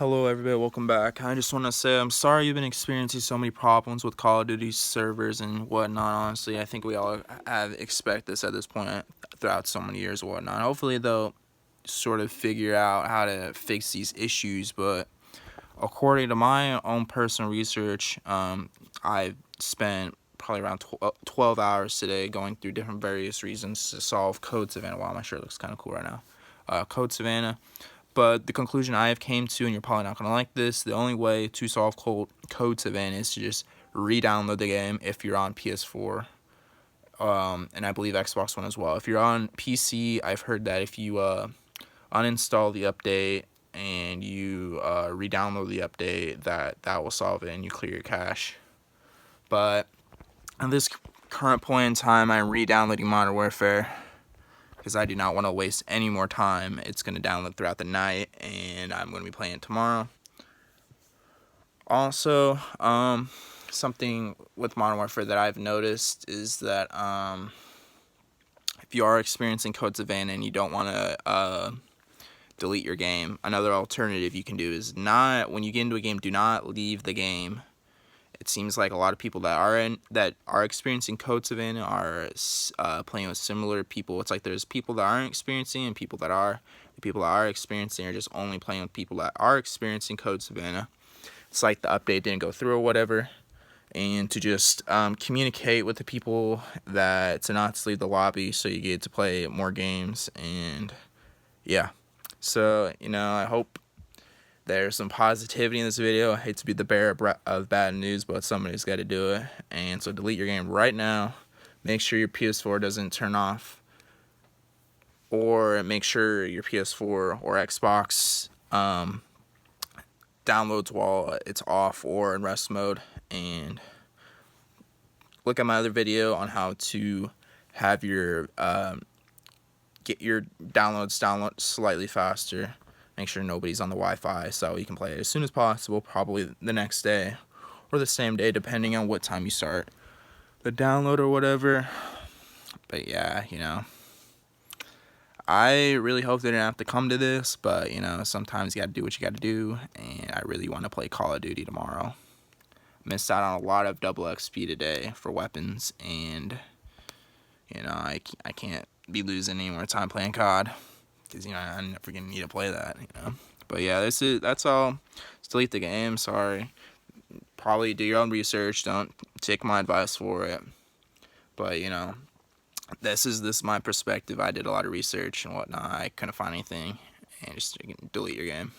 Hello everybody, welcome back. I just want to say I'm sorry you've been experiencing so many problems with Call of Duty servers and whatnot. Honestly, I think we all have expect this at this point throughout so many years and whatnot. Hopefully they'll sort of figure out how to fix these issues, but according to my own personal research, I've spent probably around 12 hours today going through different various reasons to solve Code Savannah. Wow, my shirt looks kind of cool right now. Code Savannah. But the conclusion I have came to, and you're probably not going to like this, the only way to solve Code Savannah is to just re-download the game if you're on PS4, and I believe Xbox One as well. If you're on PC, I've heard that if you uninstall the update and you re-download the update, that will solve it and you clear your cache. But at this current point in time, I'm re-downloading Modern Warfare, because I do not want to waste any more time. It's going to download throughout the night, and I'm going to be playing it tomorrow. Also, something with Modern Warfare that I've noticed is that if you are experiencing Code Savannah and you don't want to delete your game, another alternative you can do is when you get into a game, do not leave the game. It seems like a lot of people that are experiencing Code Savannah are playing with similar people. It's like there's people that aren't experiencing and people that are. The people that are experiencing are just only playing with people that are experiencing Code Savannah. It's like the update didn't go through or whatever. And to just communicate with the people to not leave the lobby so you get to play more games. And yeah. So, I hope there's some positivity in this video. I hate to be the bearer of bad news, but somebody's got to do it. And so delete your game right now. Make sure your PS4 doesn't turn off. Or make sure your PS4 or Xbox downloads while it's off or in rest mode. And look at my other video on how to have your get your download slightly faster. Make sure nobody's on the Wi-Fi so you can play it as soon as possible, probably the next day or the same day, depending on what time you start the download or whatever. But yeah, I really hope they didn't have to come to this, but sometimes you gotta do what you gotta do, and I really want to play Call of Duty tomorrow. Missed out on a lot of double XP today for weapons, and I can't be losing any more time playing COD. Because I'm never gonna need to play that. But yeah, that's all. Just delete the game. Sorry. Probably do your own research. Don't take my advice for it. But this is my perspective. I did a lot of research and whatnot. I couldn't find anything, and just delete your game.